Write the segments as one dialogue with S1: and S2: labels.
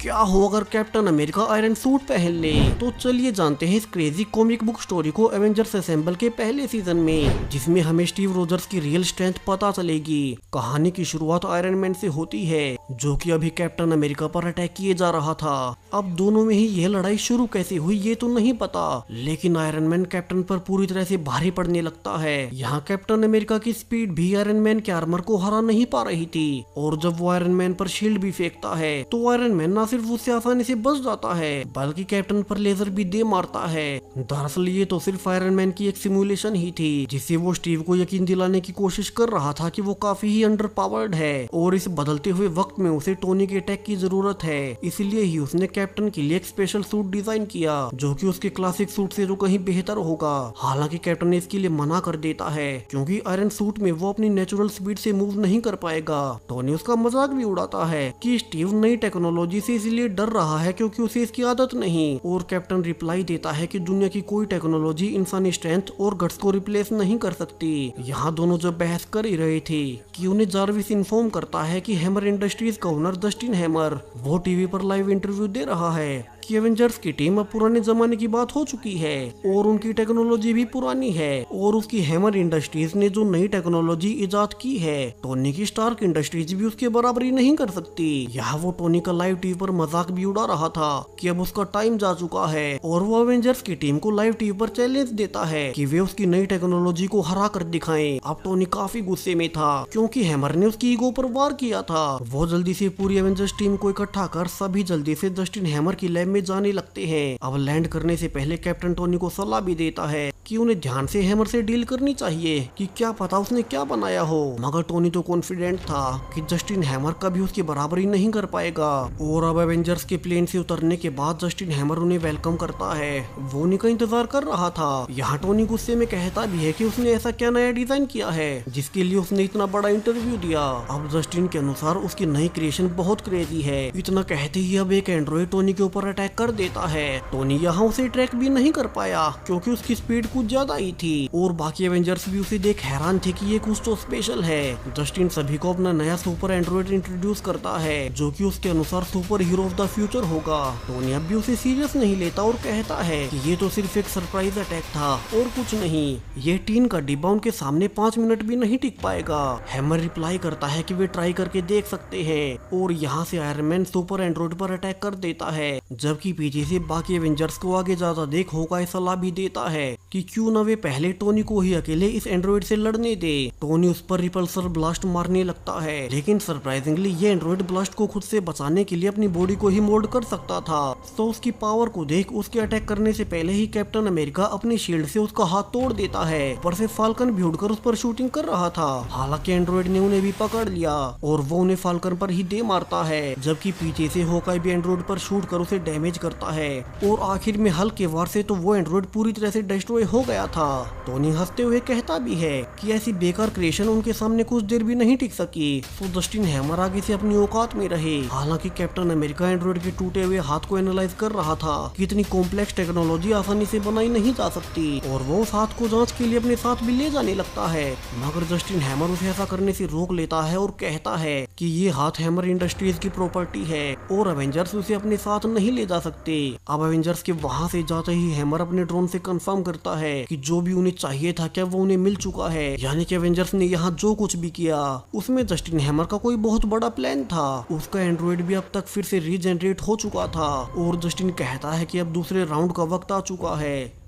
S1: क्या हो अगर कैप्टन अमेरिका आयरन सूट पहन ले। तो चलिए जानते हैं इस क्रेजी कॉमिक बुक स्टोरी को एवेंजर्स असेंबल के पहले सीजन में, जिसमें हमें स्टीव रोजर्स की रियल स्ट्रेंथ पता चलेगी। कहानी की शुरुआत आयरन मैन से होती है, जो कि अभी कैप्टन अमेरिका पर अटैक किए जा रहा था। अब दोनों में ही यह लड़ाई शुरू कैसे हुई ये तो नहीं पता, लेकिन आयरन मैन कैप्टन पर पूरी तरह से भारी पड़ने लगता है। यहाँ कैप्टन अमेरिका की स्पीड भी आयरन मैन के आर्मर को हरा नहीं पा रही थी, और जब वो आयरन मैन पर शील्ड भी फेंकता है तो आयरन मैन ना सिर्फ उससे आसानी से बच जाता है, बल्कि कैप्टन पर लेजर भी दे मारता है। दरअसल ये तो सिर्फ आयरन मैन की एक सिमुलेशन ही थी, जिससे वो स्टीव को यकीन दिलाने की कोशिश कर रहा था कि वो काफी ही अंडर पावर्ड है, और इस बदलते हुए वक्त में उसे टोनी के अटैक की जरूरत है। इसलिए ही उसने कैप्टन के लिए एक स्पेशल सूट डिजाइन किया, जो कि उसके क्लासिक सूट से जो कहीं बेहतर होगा। हालांकि कैप्टन ने इसके लिए मना कर देता है, क्योंकि आयरन सूट में वो अपनी नेचुरल स्पीड से मूव नहीं कर पाएगा। टोनी उसका मजाक भी उड़ाता है कि स्टीव नई टेक्नोलॉजी से इसलिए डर रहा है क्योंकि उसे इसकी आदत नहीं, और कैप्टन रिप्लाई देता है कि दुनिया की कोई टेक्नोलॉजी इंसानी स्ट्रेंथ और गट्स को रिप्लेस नहीं कर सकती। यहाँ दोनों जब बहस कर ही रहे थे कि उन्हें जार्विस इन्फॉर्म करता है कि हैमर इंडस्ट्रीज का ओनर जस्टिन हैमर वो टीवी पर लाइव इंटरव्यू दे रहा है कि एवेंजर्स की टीम अब पुराने जमाने की बात हो चुकी है, और उनकी टेक्नोलॉजी भी पुरानी है, और उसकी हैमर इंडस्ट्रीज ने जो नई टेक्नोलॉजी इजाद की है, टोनी की स्टार्क इंडस्ट्रीज भी उसके बराबरी नहीं कर सकती। यहाँ वो टोनी का लाइव टीवी पर मजाक भी उड़ा रहा था कि अब उसका टाइम जा चुका है, और वो एवेंजर्स की टीम को लाइव टीवी पर चैलेंज देता है कि वे उसकी नई टेक्नोलॉजी को हरा कर दिखाएं। अब टोनी काफी गुस्से में था, क्योंकि हैमर ने उसकी ईगो पर वार किया था। वो जल्दी से पूरी एवेंजर्स टीम को इकट्ठा कर सभी जल्दी से जस्टिन हैमर की लैब में जाने लगते हैं। अब लैंड करने से पहले कैप्टन टोनी को सलाह भी देता है कि उन्हें ध्यान से हैमर से डील करनी चाहिए, कि क्या पता उसने क्या बनाया हो। मगर टोनी तो कॉन्फिडेंट था कि जस्टिन हैमर कभी उसकी बराबरी नहीं कर पाएगा। और अब एवेंजर्स के प्लेन से उतरने के बाद जस्टिन हैमर उन्हें वेलकम करता है। वो उन्हीं का इंतजार कर रहा था। यहाँ टोनी गुस्से में कहता भी है कि उसने ऐसा क्या नया डिजाइन किया है जिसके लिए उसने इतना बड़ा इंटरव्यू दिया। अब जस्टिन के अनुसार उसकी नई क्रिएशन बहुत क्रेजी है। इतना कहते ही अब एक एंड्रॉइड टोनी के ऊपर अटैक कर देता है। टोनी यहाँ उसे ट्रैक भी नहीं कर पाया, क्योंकि उसकी स्पीड कुछ ज्यादा ही थी, और बाकी एवेंजर्स भी उसे देख हैरान थे कि ये कुछ तो स्पेशल है। जस्टिन सभी को अपना नया सुपर एंड्रॉइड इंट्रोड्यूस करता है, जो कि उसके अनुसार super hero of the future होगा। टोनी अब भी उसे सीरियस नहीं लेता और कहता है कि ये तो सिर्फ एक सरप्राइज अटैक था और कुछ नहीं। ये टीन का डिब्बा उनके सामने 5 मिनट भी नहीं टिक पाएगा। हैमर रिप्लाई करता है कि वे ट्राई करके देख सकते हैं, और यहाँ से आयरन मैन सुपर एंड्रॉइड पर अटैक कर देता है, जबकि पीछे से बाकी एवेंजर्स को आगे ज्यादा देख होकाई सलाह भी देता है कि क्यों न वे पहले टोनी को ही अकेले इस एंड्रॉइड से लड़ने दे। टोनी उस पर रिपल्सर ब्लास्ट मारने लगता है, लेकिन सरप्राइजिंगली ये एंड्रॉइड ब्लास्ट को खुद से बचाने के लिए अपनी बॉडी को ही मोल्ड कर सकता था। तो उसकी पावर को देख उसके अटैक करने से पहले ही कैप्टन अमेरिका अपनी शील्ड से उसका हाथ तोड़ देता है। ऊपर से फाल्कन भी उड़कर उस पर शूटिंग कर रहा था। हालांकि एंड्रॉइड ने उन्हें भी पकड़ लिया, और वो उन्हें फाल्कन पर ही दे मारता है, जबकि पीछे से होकाई भी एंड्रॉइड पर शूट कर उसे डैमेज करता है। और आखिर में हल्के वार से तो वो एंड्रॉइड पूरी तरह से डिस्ट्रॉय हो गया था। टोनी हंसते हुए कहता भी है कि ऐसी बेकार क्रिएशन उनके सामने कुछ देर भी नहीं टिक सकी, तो जस्टिन हैमर आगे से अपनी औकात में रहे। हालांकि कैप्टन अमेरिका एंड्रॉइड के टूटे हुए हाथ को एनालाइज कर रहा था कि इतनी कॉम्प्लेक्स टेक्नोलॉजी आसानी से बनाई नहीं जा सकती, और वो उस हाथ को जांच के लिए अपने साथ भी ले जाने लगता है। मगर जस्टिन हैमर उसे ऐसा करने से रोक लेता है और कहता है कि ये हाथ हैमर इंडस्ट्रीज की प्रॉपर्टी है, और एवेंजर्स उसे अपने साथ नहीं ले जा सकते। अब एवेंजर्स के वहां से जाते ही हैमर अपने ड्रोन से कंफर्म करता है कि जो भी उन्हें चाहिए था क्या वो उन्हें मिल चुका है। यानी कि एवेंजर्स ने यहाँ जो कुछ भी किया उसमें जस्टिन हैमर का कोई बहुत बड़ा प्लान था। उसका एंड्रॉइड भी अब तक फिर से रीजनरेट हो चुका था, और जस्टिन कहता है कि अब दूसरे राउंड का वक्त आ चुका है।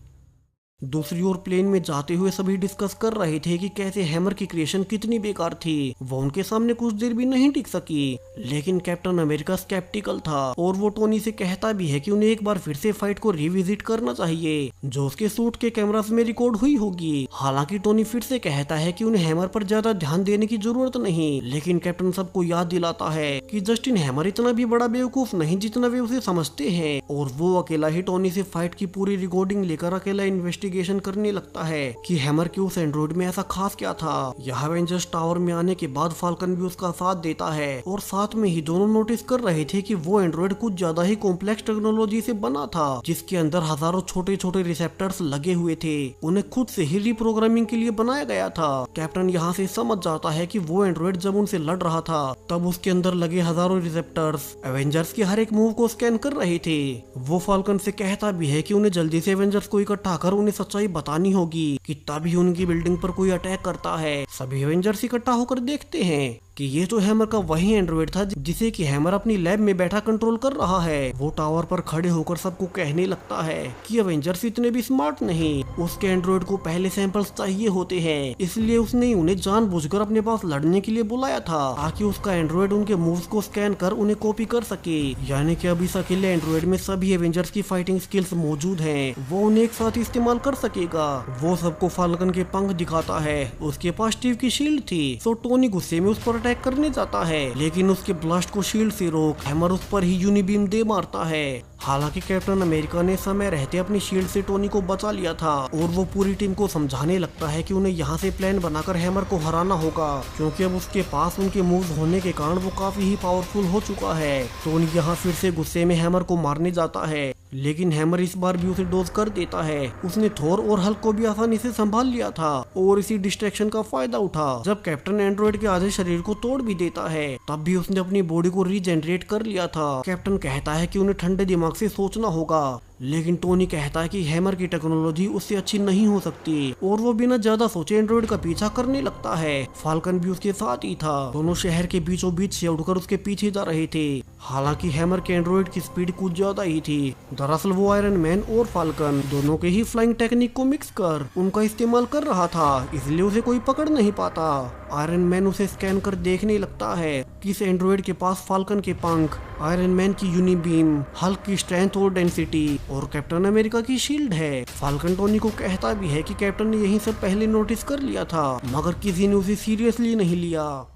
S1: दूसरी ओर प्लेन में जाते हुए सभी डिस्कस कर रहे थे कि कैसे हैमर की क्रिएशन कितनी बेकार थी। वो उनके सामने कुछ देर भी नहीं टिक सकी, लेकिन कैप्टन अमेरिका स्केप्टिकल था, और वो टोनी से कहता भी है कि उन्हें एक बार फिर से फाइट को रिविजिट करना चाहिए, जो उसके सूट के कैमरास में रिकॉर्ड हुई होगी। हालांकि टोनी फिर से कहता है कि उन्हें हैमर पर ज्यादा ध्यान देने की जरूरत नहीं, लेकिन कैप्टन सबको याद दिलाता है कि जस्टिन हैमर इतना भी बड़ा बेवकूफ नहीं जितना वे उसे समझते हैं, और वो अकेला ही टोनी से फाइट की पूरी रिकॉर्डिंग लेकर अकेला इन्वेस्टिगेट इन्वेस्टिगेशन करने लगता है कि हैमर के उस एंड्रॉइड में ऐसा खास क्या था। यह एवेंजर्स टावर में आने के बाद फाल्कन भी उसका साथ देता है और साथ में ही दोनों नोटिस कर रहे थे कि वो एंड्रॉइड कुछ ज्यादा ही कॉम्प्लेक्स टेक्नोलॉजी से बना था, जिसके अंदर हजारों छोटे छोटे रिसेप्टर्स लगे हुए थे। उन्हें खुद से ही रिप्रोग्रामिंग के लिए बनाया गया था। कैप्टन यहाँ से समझ जाता है कि वो एंड्रॉइड जब उनसे लड़ रहा था तब उसके अंदर लगे हजारों रिसेप्टर्स एवेंजर्स के हर एक मूव को स्कैन कर रहे थे। वो फाल्कन से कहता भी है कि उन्हें जल्दी से एवेंजर्स को इकट्ठा कर उन्हें सच्चाई बतानी होगी कि तभी उनकी बिल्डिंग पर कोई अटैक करता है। सभी एवेंजर्स इकट्ठा होकर देखते हैं कि ये तो हैमर का वही एंड्रॉइड था जिसे कि हैमर अपनी लैब में बैठा कंट्रोल कर रहा है। वो टावर पर खड़े होकर सबको कहने लगता है कि एवेंजर्स इतने भी स्मार्ट नहीं, उसके एंड्रॉइड को पहले सैंपल्स चाहिए होते हैं, इसलिए उसने उन्हें जानबूझकर अपने पास लड़ने के लिए बुलाया था ताकि उसका एंड्रॉइड उनके मूव्स को स्कैन कर उन्हें कॉपी कर सके। यानी कि अब इस अकेले एंड्रॉइड में सभी एवेंजर्स की फाइटिंग स्किल्स मौजूद हैं, वो उन्हें एक साथ इस्तेमाल कर सकेगा। वो सबको फाल्कन के पंख दिखाता है। उसके पास स्टीव की शील्ड थी, तो टोनी गुस्से में उस पर अटैक करने जाता है, लेकिन उसके ब्लास्ट को शील्ड से रोक हैमर उस पर ही यूनिबीम दे मारता है। हालांकि कैप्टन अमेरिका ने समय रहते अपनी शील्ड से टोनी को बचा लिया था और वो पूरी टीम को समझाने लगता है कि उन्हें यहाँ से प्लान बनाकर हैमर को हराना होगा, क्योंकि अब उसके पास उनके मूव्स होने के कारण वो काफी ही पावरफुल हो चुका है। टोनी यहाँ फिर से गुस्से में हैमर को मारने जाता है, लेकिन हैमर इस बार भी उसे डोज कर देता है। उसने थोर और हल्क को भी आसानी से संभाल लिया था और इसी डिस्ट्रैक्शन का फायदा उठा जब कैप्टन एंड्रॉइड के आधे शरीर को तोड़ भी देता है, तब भी उसने अपनी बॉडी को रीजनरेट कर लिया था। कैप्टन कहता है कि उन्हें ठंडे दिमाग से सोचना होगा, लेकिन टोनी कहता है कि हैमर की टेक्नोलॉजी उससे अच्छी नहीं हो सकती और वो बिना ज्यादा सोचे एंड्रॉइड का पीछा करने लगता है। फाल्कन भी उसके साथ ही था। दोनों शहर के बीचों बीच से उड़कर उसके पीछे जा रहे थे। हालांकि हैमर के एंड्रॉइड की स्पीड कुछ ज्यादा ही थी। दरअसल वो आयरन मैन और फाल्कन दोनों के ही फ्लाइंग टेक्निक को मिक्स कर उनका इस्तेमाल कर रहा था, इसलिए उसे कोई पकड़ नहीं पाता। आयरन मैन उसे स्कैन कर देखने लगता है कि इस एंड्रॉइड के पास फाल्कन के पंख, आयरन मैन की यूनिबीम, हल्क की स्ट्रेंथ और डेंसिटी और कैप्टन अमेरिका की शील्ड है। फाल्कन टोनी को कहता भी है कि कैप्टन ने यही सब पहले नोटिस कर लिया था, मगर किसी ने उसे सीरियसली नहीं लिया।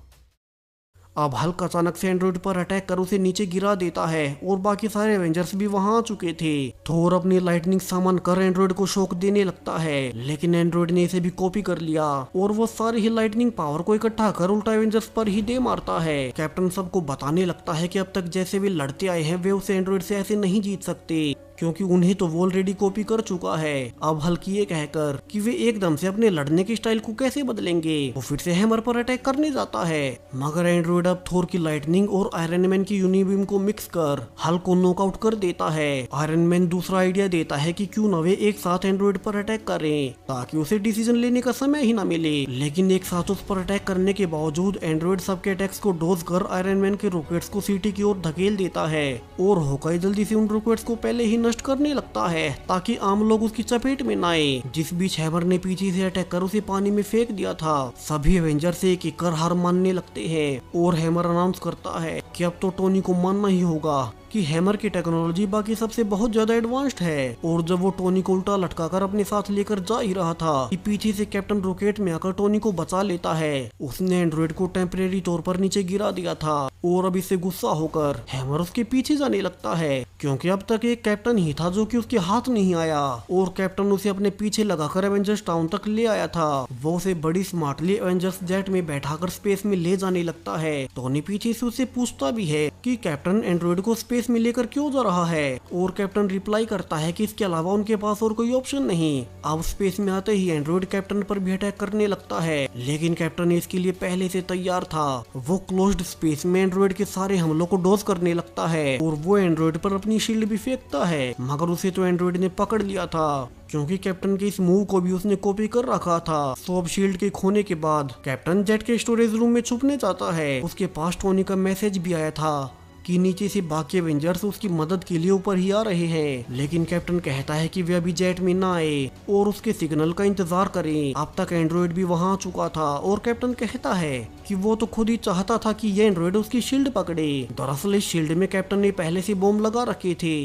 S1: अब हल्क अचानक से एंड्रॉइड पर अटैक कर उसे नीचे गिरा देता है और बाकी सारे एवेंजर्स भी वहां आ चुके थे। थोर अपनी लाइटनिंग सामान कर एंड्रॉइड को शॉक देने लगता है, लेकिन एंड्रॉइड ने इसे भी कॉपी कर लिया और वो सारी ही लाइटनिंग पावर को इकट्ठा कर उल्टा एवेंजर्स पर ही दे मारता है। कैप्टन सबको बताने लगता है कि अब तक जैसे वे लड़ते आए हैं वे उसे एंड्रॉइड से ऐसे नहीं जीत सकते, क्योंकि उन्हें तो वो ऑलरेडी कॉपी कर चुका है। अब हल्क ये कहकर कि वे एकदम से अपने लड़ने की स्टाइल को कैसे बदलेंगे, वो फिर से हैमर पर अटैक करने जाता है, मगर एंड्रॉइड अब थोर की लाइटनिंग और आयरन मैन की यूनिबीम को मिक्स कर हल्क को नॉकआउट कर देता है। आयरन मैन दूसरा आइडिया देता है कि क्यों न वे एक साथ एंड्रॉइड पर अटैक करें ताकि उसे डिसीजन लेने का समय ही न मिले, लेकिन एक साथ उस पर अटैक करने के बावजूद एंड्रॉइड सबके अटैक्स को डोज कर आयरन मैन के रॉकेट्स को सिटी की ओर धकेल देता है और होकाई जल्दी से उन रॉकेट्स को पहले ही नष्ट करने लगता है ताकि आम लोग उसकी चपेट में न आए। जिस बीच हैमर ने पीछे से अटैक कर उसे पानी में फेंक दिया था। सभी एवेंजर्स एक एक कर हार मानने लगते हैं और हैमर अनाउंस करता है कि अब तो टोनी को मानना ही होगा कि हैमर की टेक्नोलॉजी बाकी सबसे बहुत ज्यादा एडवांस्ड है। और जब वो टोनी को उल्टा लटकाकर अपने साथ लेकर जा ही रहा था कि पीछे से कैप्टन रॉकेट में आकर टोनी को बचा लेता है। उसने एंड्रॉइड को टेम्परेरी तौर पर नीचे गिरा दिया था और अब इससे गुस्सा होकर हैमर उसके पीछे जाने लगता है, क्योंकि अब तक एक कैप्टन ही था जो कि उसके हाथ नहीं आया और कैप्टन उसे अपने पीछे लगाकर एवेंजर्स टाउन तक ले आया था। वो उसे बड़ी स्मार्टली एवेंजर्स जेट में बैठाकर स्पेस में ले जाने लगता है। टोनी पीछे से उससे पूछता भी है कि कैप्टन एंड्रॉइड को स्पेस में लेकर क्यों जा रहा है, और कैप्टन रिप्लाई करता है कि इसके अलावा उनके पास और कोई ऑप्शन नहीं। अब स्पेस में आते ही एंड्रॉइड कैप्टन पर भी अटैक करने लगता है, लेकिन कैप्टन इसके लिए पहले से तैयार था। वो क्लोज्ड स्पेस में एंड्रॉइड के सारे हमलों को डोज करने लगता है और वो एंड्रॉइड पर अपनी शील्ड भी फेंकता है, मगर उसे तो एंड्रॉइड ने पकड़ लिया था क्योंकि कैप्टन के इस मूव को भी उसने कॉपी कर रखा था। सब शील्ड के खोने के बाद कैप्टन जेट के स्टोरेज रूम में छुपने जाता है। उसके पास टोनी का मैसेज भी आया था कि नीचे से बाकी एवेंजर्स उसकी मदद के लिए ऊपर ही आ रहे हैं, लेकिन कैप्टन कहता है कि वे अभी जेट में ना आए और उसके सिग्नल का इंतजार करें। अब तक एंड्रॉइड भी वहां आ चुका था और कैप्टन कहता है कि वो तो खुद ही चाहता था कि ये एंड्रॉइड उसकी शील्ड पकड़े। दरअसल इस शील्ड में कैप्टन ने पहले से बॉम्ब लगा रखे थे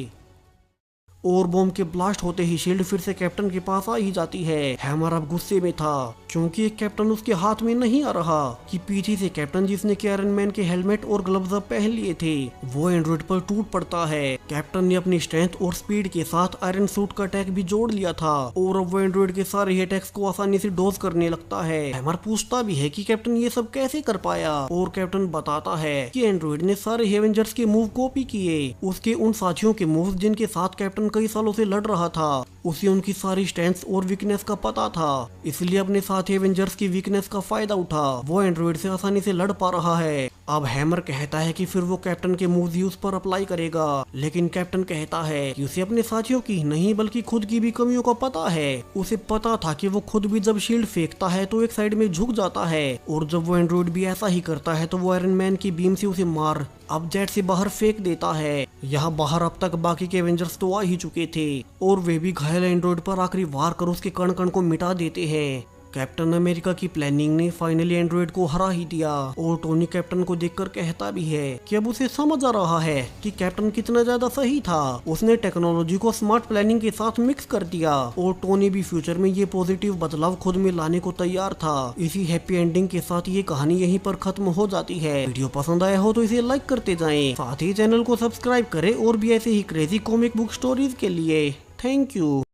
S1: और बॉम्ब के ब्लास्ट होते ही शील्ड फिर से कैप्टन के पास आ ही जाती है। हैमर अब गुस्से में था क्योंकि एक कैप्टन उसके हाथ में नहीं आ रहा कि पीछे से कैप्टन जिसने कि आयरन मैन के हेलमेट और ग्लव्स अब पहन लिए थे वो एंड्रॉइड पर टूट पड़ता है। कैप्टन ने अपनी स्ट्रेंथ और स्पीड के साथ आयरन सूट का अटैक भी जोड़ लिया था और अब वो एंड्रॉइड के सारे अटैक्स को आसानी से डोज करने लगता है। हैमर पूछता भी है कि कैप्टन ये सब कैसे कर पाया और कैप्टन बताता है कि एंड्रॉइड ने सारे एवेंजर्स के मूव कॉपी किए, उसके उन साथियों के मूव्स जिनके साथ कैप्टन कई सालों से लड़ रहा था उसे उनकी सारी स्ट्रेंथ और वीकनेस का पता था, इसलिए अपने साथ एवेंजर्स की वीकनेस का फायदा उठा वो एंड्रॉइड से आसानी से लड़ पा रहा है। अब हैमर कहता है कि फिर वो कैप्टन के मूव्स यूज पर अप्लाई करेगा, लेकिन कैप्टन कहता है कि उसे अपने साथियों की नहीं बल्कि खुद की भी कमियों का पता है। उसे पता था कि वो खुद भी जब शील्ड फेंकता है तो एक साइड में झुक जाता है और जब वो एंड्रॉइड भी ऐसा ही करता है तो वो आयरन मैन की बीम से उसे मार अब जेट से बाहर फेंक देता है। यहाँ बाहर अब तक बाकी के एवेंजर्स तो आ ही चुके थे और वे भी घायल एंड्रॉइड पर आखिरी वार कर उसके कण कण को मिटा देते हैं। कैप्टन अमेरिका की प्लानिंग ने फाइनली एंड्रॉइड को हरा ही दिया और टोनी कैप्टन को देखकर कहता भी है कि अब उसे समझ आ रहा है कि कैप्टन कितना ज्यादा सही था। उसने टेक्नोलॉजी को स्मार्ट प्लानिंग के साथ मिक्स कर दिया और टोनी भी फ्यूचर में ये पॉजिटिव बदलाव खुद में लाने को तैयार था। इसी हैप्पी एंडिंग के साथ ये कहानी यहीं पर खत्म हो जाती है। वीडियो पसंद आया हो तो इसे लाइक करते जाएं, साथ ही चैनल को सब्सक्राइब करें और भी ऐसे ही क्रेजी कॉमिक बुक स्टोरीज के लिए। Thank you.